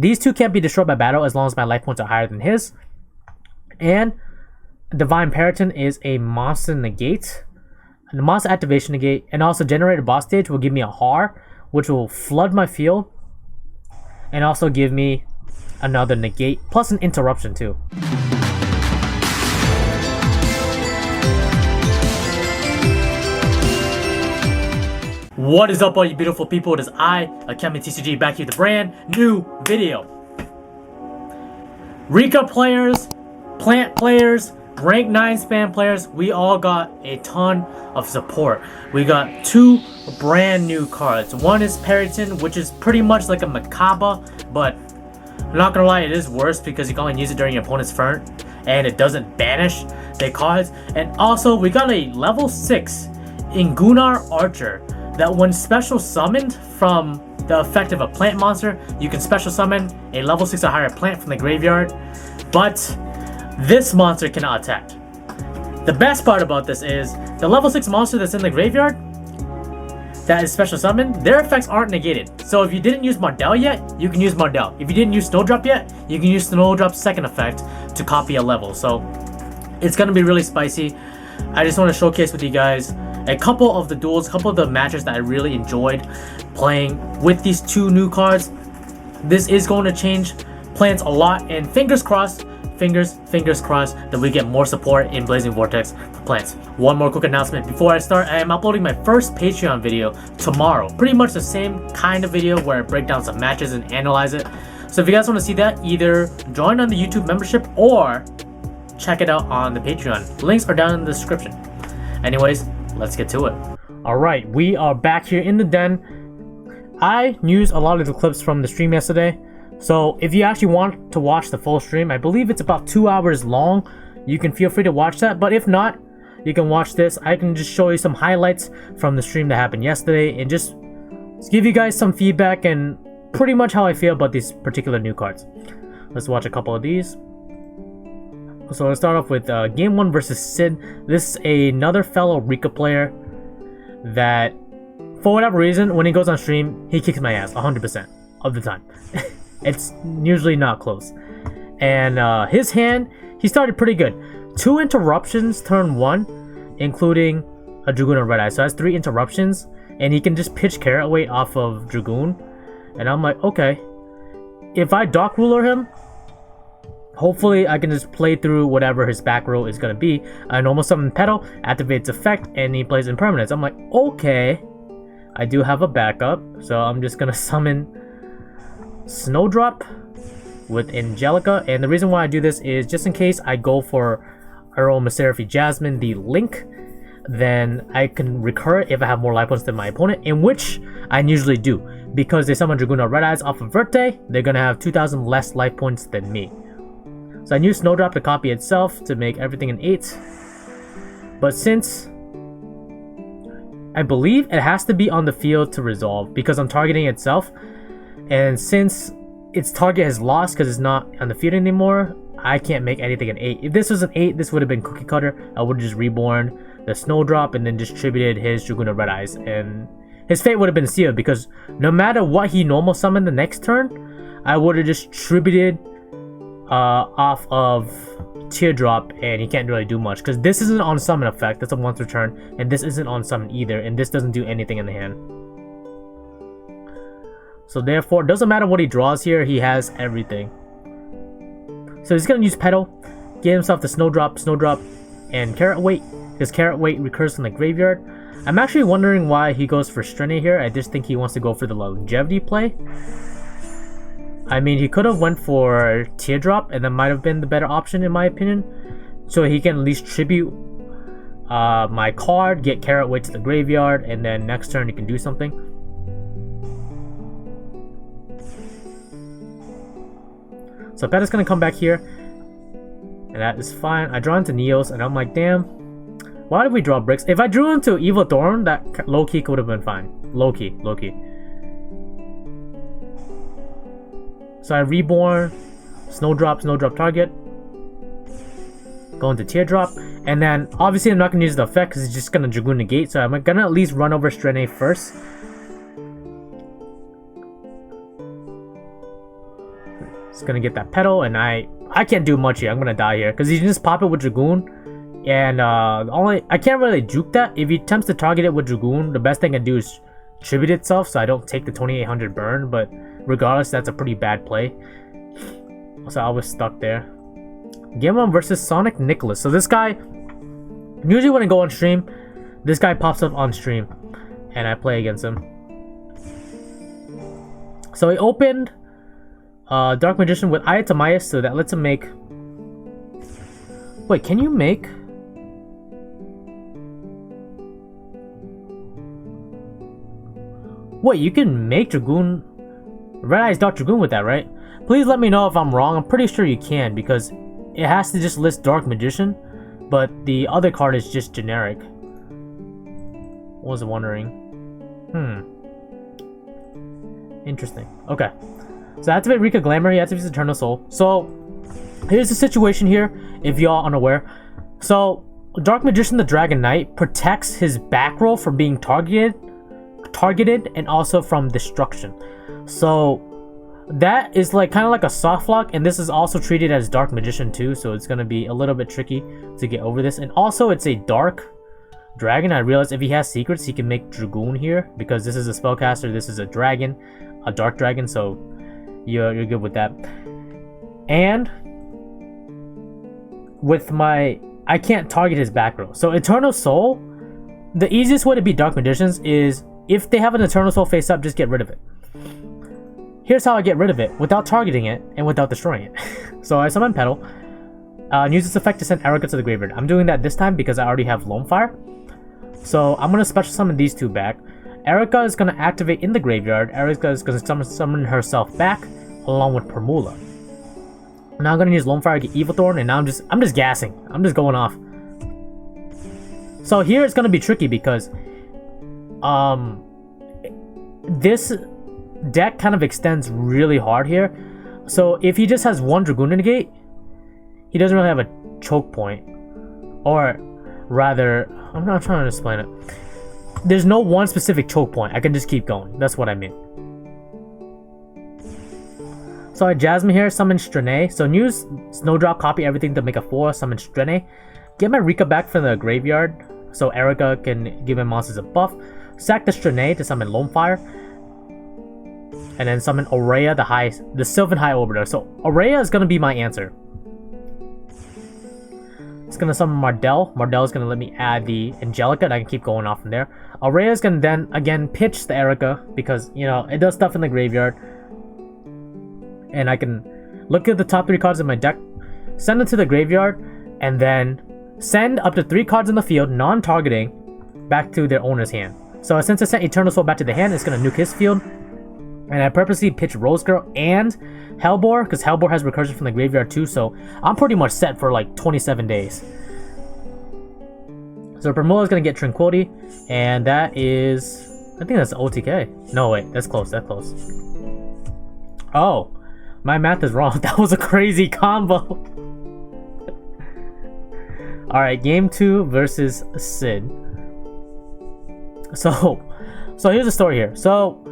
These two can't be destroyed by battle as long as my life points are higher than his. And Divine Peryton is a monster negate. The monster activation negate, and also generated boss stage will give me a Har, which will flood my field, and also give me another negate, plus an interruption too. What is up, all you beautiful people? It is I, AkemiTCG, back here with a brand new video. Rikka players, plant players, rank 9 spam players, we all got a ton of support. We got 2 brand new cards. One is Peryton, which is pretty much like a Macabre, but I'm not gonna lie, it is worse because you can only use it during your opponent's turn and it doesn't banish their cards. And also, we got a level 6 Ingunar Archer that when special summoned from the effect of a plant monster, you can special summon a level 6 or higher plant from the graveyard, but this monster cannot attack. The best part about this is the level 6 monster that's in the graveyard that is special summoned, their effects aren't negated. So if you didn't use Mardell yet, you can use Mardell. If you didn't use Snowdrop yet, you can use Snowdrop's second effect to copy a level. So it's gonna be really spicy. I just want to showcase with you guys a couple of the duels, a couple of the matches that I really enjoyed playing with these 2 new cards. This is going to change plants a lot, and fingers crossed that we get more support in Blazing Vortex for plants. One more quick announcement before I start. I am uploading my first Patreon video tomorrow. Pretty much the same kind of video where I break down some matches and analyze it. So if you guys want to see that, either join on the YouTube membership or check it out on the Patreon. Links are down in the description. Anyways, let's get to it. Alright, we are back here in the den. I used a lot of the clips from the stream yesterday. So if you actually want to watch the full stream, I believe it's about 2 hours long. You can feel free to watch that, but if not, you can watch this. I can just show you some highlights from the stream that happened yesterday and just give you guys some feedback and pretty much how I feel about these particular new cards. Let's watch a couple of these. So let's start off with game 1 versus Sid. This is another fellow Rikka player that, for whatever reason, when he goes on stream, he kicks my ass 100% of the time. It's usually not close. And his hand, he started pretty good. 2 interruptions turn 1, including a Dragoon and Red Eye. So that's 3 interruptions, and he can just pitch Carrot Weight off of Dragoon. And I'm like, okay, if I Dark Ruler him, hopefully I can just play through whatever his back row is going to be. I normal summon Petal, activates effect, and he plays Impermanence. I'm like, okay, I do have a backup, so I'm just going to summon Snowdrop with Angelica. And the reason why I do this is just in case I go for Aromatherapy Jasmine, the Link, then I can recur if I have more life points than my opponent, in which I usually do. Because they summon Dragoon or Red Eyes off of Verte, they're going to have 2,000 less life points than me. So I use Snowdrop to copy itself to make everything an 8. But since I believe it has to be on the field to resolve because I'm targeting itself, and since its target has lost because it's not on the field anymore, I can't make anything an 8. If this was an 8, this would have been cookie cutter. I would have just reborn the Snowdrop and then distributed his Dragoon of Red Eyes, and his fate would have been sealed because no matter what he normal summoned the next turn, I would have distributed off of Teardrop, and he can't really do much because this isn't on summon effect, that's a once return, and this isn't on summon either, and this doesn't do anything in the hand. So therefore, it doesn't matter what he draws here, he has everything. So he's gonna use Petal, get himself the Snowdrop, and Carrot Weight. His Carrot Weight recurs from the graveyard. I'm actually wondering why he goes for Strene here. I just think he wants to go for the longevity play. I mean, he could have went for Teardrop, and that might have been the better option in my opinion. So he can at least tribute my card, get Carrot Weight to the graveyard, and then next turn he can do something. So Petal's gonna come back here, and that is fine. I draw into Neos, and I'm like, damn, why did we draw bricks? If I drew into Evil Thorn, that low-key could have been fine. Low-key. So I reborn, Snowdrop target, go into Teardrop, and then obviously I'm not going to use the effect because it's just going to Dragoon negate, so I'm going to at least run over Strene first. It's gonna get that petal, and I can't do much here. I'm gonna die here because he can just pop it with Dragoon, and I can't really juke that. If he attempts to target it with Dragoon, the best thing I can do is tribute itself so I don't take the 2800 burn. But regardless, that's a pretty bad play. So I was stuck there. Game 1 versus Sonic Nicholas. So this guy, usually when I go on stream, this guy pops up on stream, and I play against him. So he opened Dark Magician with Ayatamaya, so that lets him make... Wait, can you make... Wait, you can make Dragoon... Red Eyes Dark Dragoon with that, right? Please let me know if I'm wrong. I'm pretty sure you can, because it has to just list Dark Magician, but the other card is just generic. Was wondering. Interesting. Okay. So activate Rikka Glamour, he activates Eternal Soul. So here's the situation here, if y'all unaware. So Dark Magician the Dragon Knight protects his back row from being targeted and also from destruction. So that is like kind of like a soft lock, and this is also treated as Dark Magician too, so it's gonna be a little bit tricky to get over this. And also it's a dark dragon. I realized if he has secrets, he can make Dragoon here, because this is a spellcaster, this is a dragon, a dark dragon, so you're good with that. And with my, I can't target his back row. So Eternal Soul, the easiest way to beat Dark Magicians is if they have an Eternal Soul face up, just get rid of it. Here's how I get rid of it without targeting it and without destroying it. So I summon Petal, and use its effect to send Erica to the graveyard. I'm doing that this time because I already have Lone Fire. So I'm going to special summon these two back. Erica is going to activate in the graveyard. Erica is going to summon herself back along with Permula. Now I'm going to use Lone Fire to get Evil Thorn, and now I'm just gassing. I'm just going off. So here it's going to be tricky because this deck kind of extends really hard here. So if he just has one Dragoon in the gate, he doesn't really have a choke point. Or rather, I'm not trying to explain it. There's no one specific choke point. I can just keep going. That's what I mean. So I Jasmine here, summon Strene. So use Snowdrop, copy everything to make a 4, summon Strene. Get my Rikka back from the graveyard so Erica can give my monsters a buff. Sack the Strene to summon Lone Fire. And then summon Aurea, the Sylvan High Orbiter. So Aurea is going to be my answer. It's going to summon Mardell. Mardell is going to let me add the Angelica, and I can keep going off from there. Aurea is going to then, again, pitch the Erica, because, you know, it does stuff in the graveyard. And I can look at the top 3 cards in my deck, send them to the graveyard, and then send up to 3 cards in the field, non-targeting, back to their owner's hand. So since I sent Eternal Soul back to the hand, it's going to nuke his field. And I purposely pitched Rose Girl and Hellbore, because Hellbore has recursion from the graveyard too, so I'm pretty much set for like 27 days. So Permula is going to get Tranquility, and that is... I think that's OTK. No, wait, that's close, that's close. Oh, my math is wrong. That was a crazy combo. Alright, game 2 versus Sid. So here's the story here. So,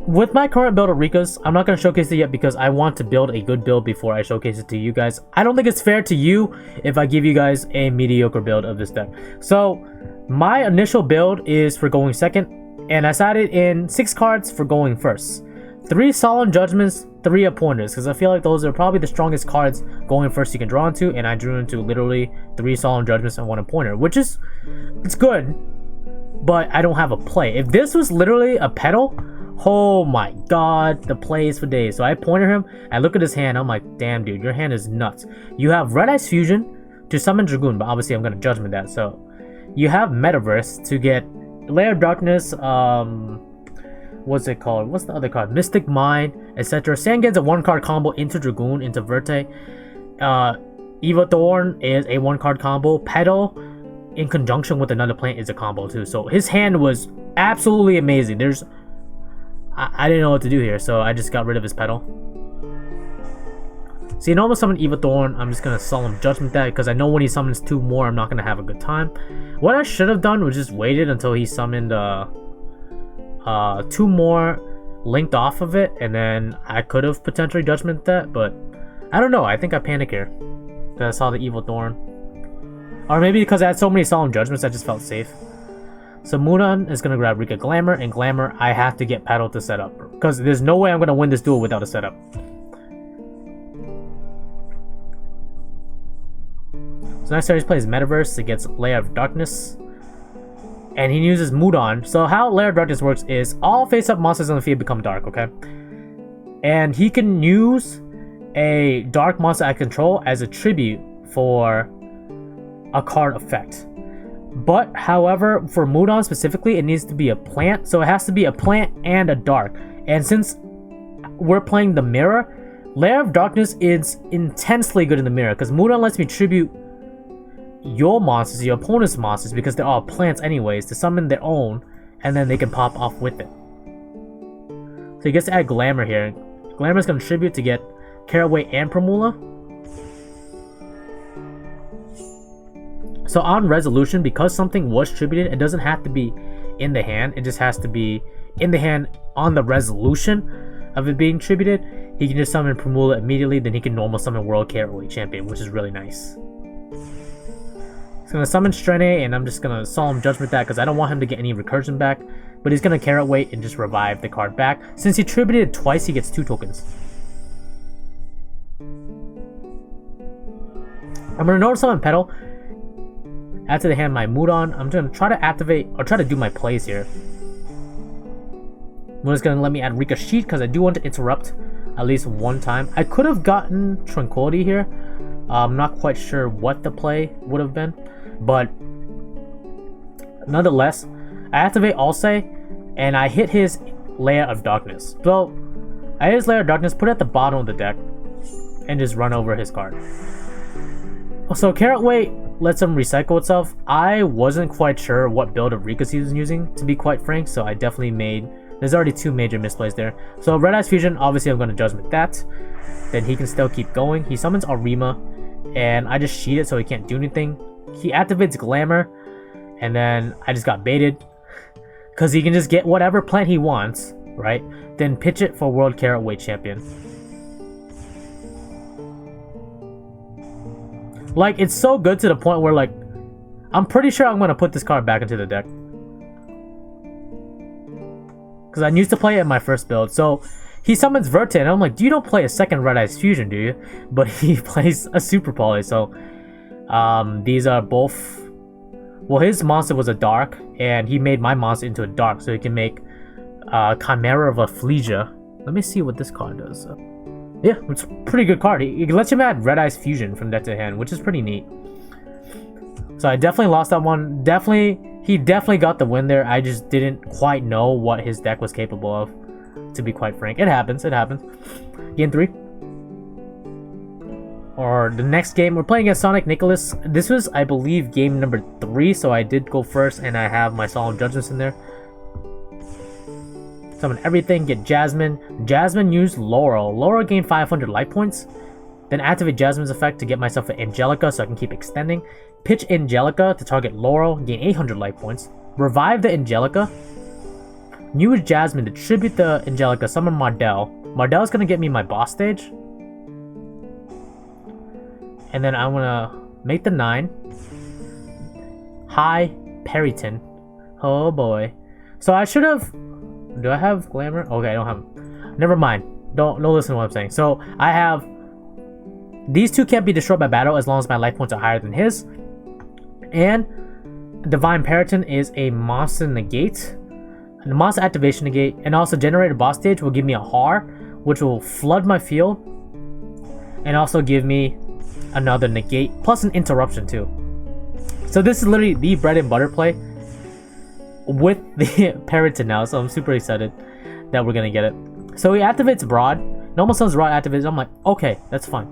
with my current build of Rikkas, I'm not going to showcase it yet because I want to build a good build before I showcase it to you guys. I don't think it's fair to you if I give you guys a mediocre build of this deck. So, my initial build is for going second, and I decided in 6 cards for going first. 3 Solemn Judgments, 3 Appointers, because I feel like those are probably the strongest cards going first you can draw into, and I drew into literally 3 Solemn Judgments and 1 Appointer, which is, it's good, but I don't have a play. If this was literally a Petal, oh my god, the play is for days. So I pointed him, I look at his hand, I'm like, damn dude, your hand is nuts. You have Red Eyes Fusion to summon Dragoon, but obviously I'm going to Judgment that. So you have Metaverse to get Lair of Darkness, what's it called? What's the other card? Mystic Mind, etc. Sangen's a 1-card combo into Dragoon, into Verte. Eva Thorn is a 1-card combo. Petal in conjunction with another plant is a combo too. So his hand was absolutely amazing. I didn't know what to do here, so I just got rid of his Petal. So you normal summon Eva Thorn. I'm just gonna Solemn Judgment that because I know when he summons 2 more, I'm not gonna have a good time. What I should have done was just waited until he summoned 2 more linked off of it, and then I could have potentially judgment that, but I don't know. I think I panicked here because I saw the Evil Thorn. Or maybe because I had so many Solemn Judgments, I just felt safe. So Mudan is going to grab Rikka Glamour, and Glamour, I have to get Petal to set up. Because there's no way I'm going to win this duel without a setup. So next time he plays Metaverse against Lair of Darkness. And he uses Mudan. So how Lair of Darkness works is all face-up monsters on the field become dark, okay? And he can use a dark monster I control as a tribute for a card effect. But however, for Mudan specifically, it needs to be a plant. So it has to be a plant and a dark. And since we're playing the mirror, Lair of Darkness is intensely good in the mirror because Mudan lets me tribute your monsters, your opponent's monsters, because they're all plants anyways, to summon their own, and then they can pop off with it. So he gets to add Glamour here. Glamour is going to tribute to get Caraway and Primula. So on resolution, because something was tributed, it doesn't have to be in the hand, it just has to be in the hand on the resolution of it being tributed. He can just summon Primula immediately, then he can normal summon World Caraway Champion, which is really nice. He's going to summon Strene, and I'm just going to Solemn Judgment that because I don't want him to get any recursion back. But he's going to Carrot Weight and just revive the card back. Since he tributed twice, he gets 2 tokens. I'm going to Normal Summon Petal. Add to the hand my Mudan. I'm going to try to activate, or try to do my plays here. Mudan's going to let me add Rikka Sheet because I do want to interrupt at least one time. I could have gotten Tranquility here. I'm not quite sure what the play would have been. But nonetheless, I activate Alsay, and I hit his Lair of Darkness. So I hit his Lair of Darkness, put it at the bottom of the deck, and just run over his card. So Carrot Weight lets him recycle itself. I wasn't quite sure what build of Rikkas he was using, to be quite frank, so I definitely made... There's already 2 major misplays there. So Red Eyes Fusion, obviously I'm going to Judgment that. Then he can still keep going. He summons Arima, and I just sheet it so he can't do anything. He activates Glamour, and then I just got baited because he can just get whatever plant he wants, right? Then pitch it for World Carrot Weight Champion. Like, it's so good to the point where, like, I'm pretty sure I'm going to put this card back into the deck because I used to play it in my first build. So he summons Vertin, and I'm like, you don't play a second Red Eyes Fusion, do you? But he plays a Super Poly, so these are both... Well, his monster was a dark, and he made my monster into a dark, so he can make Chimera of Afflesia. Let me see what this card does. Yeah, it's a pretty good card. He lets him add Red Eyes Fusion from deck to hand, which is pretty neat. So I definitely lost that one. He definitely got the win there. I just didn't quite know what his deck was capable of, to be quite frank. It happens. Game 3. Or the next game, we're playing against Sonic Nicholas. This was, I believe, game number 3, so I did go first, and I have my Solemn Judgments in there. Summon everything, get Jasmine. Jasmine used Laurel. Laurel gained 500 life points. Then activate Jasmine's effect to get myself an Angelica so I can keep extending. Pitch Angelica to target Laurel, gain 800 life points. Revive the Angelica. Use Jasmine to tribute the Angelica, summon Mardell. Mardell's gonna get me my boss stage. And then I'm gonna make the 9. High Peryton. Oh boy. So I should have... Do I have Glamour? Okay, I don't have... Never mind. Don't listen to what I'm saying. So I have... These 2 can't be destroyed by battle as long as my life points are higher than his. And Divine Peryton is a monster negate. And the monster activation negate. And also generate a boss stage will give me a Har, which will flood my field. And also give me another negate, plus an interruption too. So this is literally the bread and butter play with the Peryton now, so I'm super excited that we're gonna get it. So he activates Broad. Normal Sun's Rod activates. I'm like, okay, that's fine.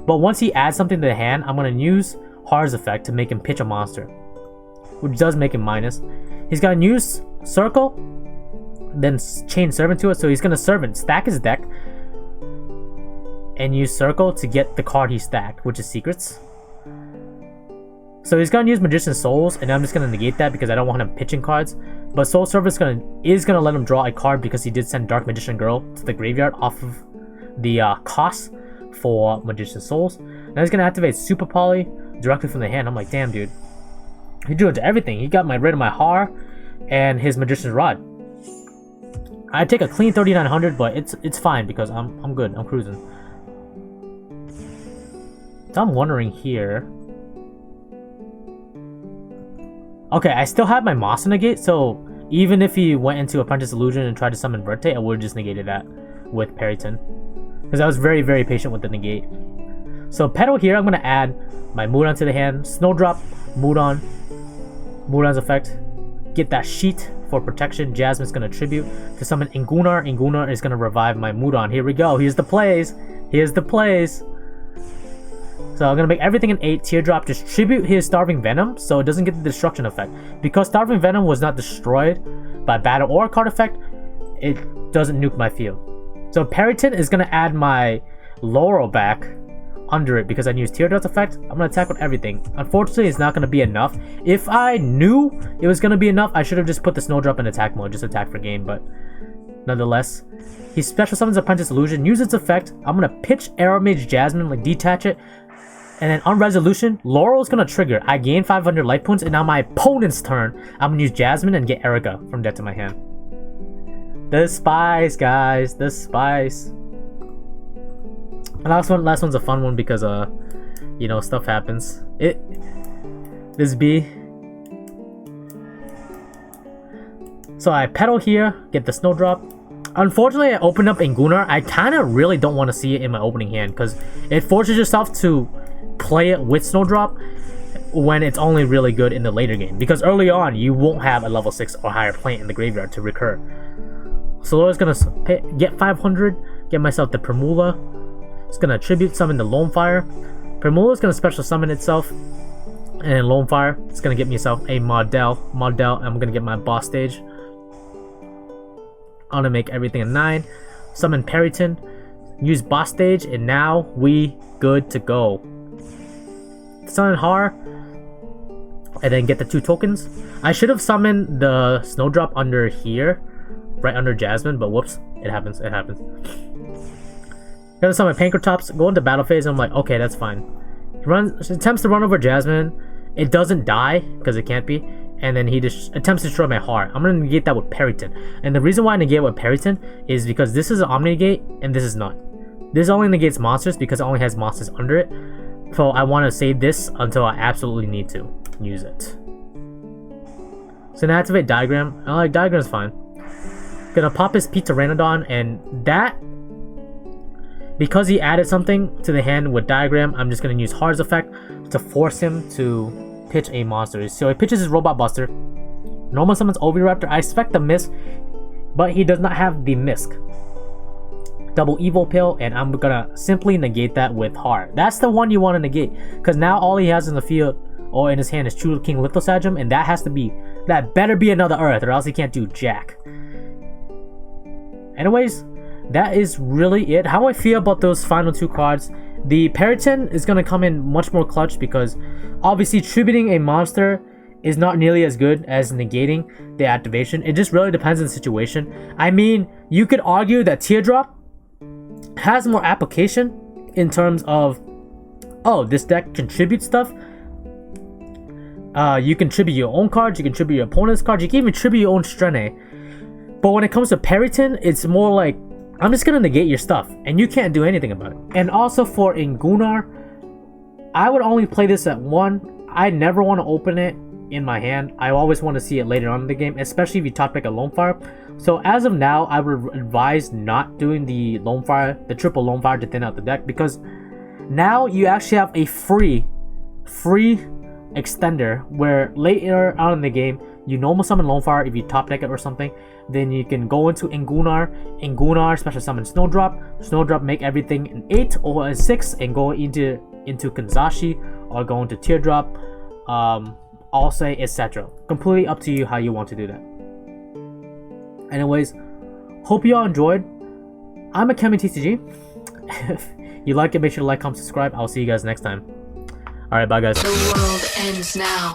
But once he adds something to the hand, I'm gonna use Har's effect to make him pitch a monster, which does make him minus. He's gonna use Circle, then chain Servant to it, so he's gonna Servant, stack his deck, and use Circle to get the card he stacked, which is Secrets. So he's gonna use Magician's Souls, and I'm just gonna negate that because I don't want him pitching cards. But Soul Server is gonna let him draw a card because he did send Dark Magician Girl to the graveyard off of the cost for Magician's Souls. Now he's gonna activate Super Poly directly from the hand. I'm like, damn, dude, he drew into everything. He got rid of my Har and his Magician's Rod. I take a clean 3900, but it's fine because I'm good. I'm cruising. So I'm wondering here. Okay, I still have my Monster negate, so even if he went into Apprentice Illusion and tried to summon Verte, I would have just negated that with Peryton. Because I was very, very patient with the negate. So Petal here, I'm going to add my Mudan to the hand. Snowdrop, Mudan. Mudan's effect. Get that sheet for protection. Jasmine's going to tribute to summon Ingunar. Ingunar is going to revive my Mudan. Here we go. Here's the plays. Here's the plays. So I'm going to make everything an 8. Teardrop, just tribute his Starving Venom so it doesn't get the destruction effect. Because Starving Venom was not destroyed by battle or a card effect, it doesn't nuke my field. So Peryton is going to add my Laurel back under it because I used Teardrop's effect. I'm going to attack with everything. Unfortunately, it's not going to be enough. If I knew it was going to be enough, I should have just put the Snowdrop in attack mode, just attack for game, but nonetheless. He special summons Apprentice Illusion, use its effect. I'm going to pitch Arrow Mage Jasmine, like detach it. And then on resolution, Laurel is going to trigger. I gain 500 life points, and now my opponent's turn, I'm going to use Jasmine and get Erica from deck to my hand. The spice, guys. The spice. And last one's a fun one because, you know, stuff happens. This B. So I pedal here, get the Snowdrop. Unfortunately, I opened up Ingunar. I kind of really don't want to see it in my opening hand because it forces yourself to play it with Snowdrop when it's only really good in the later game. Because early on, you won't have a level 6 or higher plant in the graveyard to recur. So Laura's going to get 500, get myself the Primula. It's going to tribute summon the Lone Fire. Primula is going to special summon itself. And Lone Fire, it's going to get myself a Model. I'm going to get my boss stage. I'm going to make everything a 9. Summon Peryton. Use boss stage. And now we good to go. Summon Har. And then get the 2 tokens. I should have summoned the Snowdrop under here. Right under Jasmine. But whoops. It happens. It happens. Gonna summon Pankratops. Go into battle phase. And I'm like, okay, that's fine. He attempts to run over Jasmine. It doesn't die. Because it can't be. And then he just attempts to destroy my heart. I'm going to negate that with Peryton. And the reason why I negate it with Peryton is because this is an Omni Negate and this is not. This only negates monsters because it only has monsters under it. So I want to save this until I absolutely need to use it. So now activate Diagram. I like Diagram's fine. Gonna pop his Pteranodon, and that, because he added something to the hand with Diagram, I'm just going to use Har's effect to force him to pitch a monster. So he pitches his Robot Buster. Normal summons Oviraptor. I expect the miss, but he does not have the Misk. Double Evil Pill, and I'm gonna simply negate that with Har. That's the one you want to negate, because now all he has in the field or in his hand is True King Lithosagem, and that better be another Earth, or else he can't do jack. Anyways, that is really it. How I feel about those final 2 cards. The Peryton is going to come in much more clutch because obviously tributing a monster is not nearly as good as negating the activation. It just really depends on the situation. I mean, you could argue that Teardrop has more application in terms of, oh, this deck contributes stuff. You can tribute your own cards, you can tribute your opponent's cards, you can even tribute your own Strene. But when it comes to Peryton, it's more like, I'm just gonna negate your stuff, and you can't do anything about it. And also for Ingunar, I would only play this at 1. I never want to open it in my hand. I always want to see it later on in the game, especially if you top deck a Lone Fire. So as of now, I would advise not doing the Lone Fire, the triple Lone Fire to thin out the deck, because now you actually have a free extender where later on in the game, you normal summon Lone Fire if you top deck it or something. Then you can go into Ingunar, special summon Snowdrop, make everything an 8 or a 6, and go into Kanzashi or go into Teardrop, I'll say, etc. Completely up to you how you want to do that. Anyways, hope you all enjoyed. I'm AkemiTCG. If you like it, make sure to like, comment, subscribe. I'll see you guys next time. Alright, bye guys. The world ends now.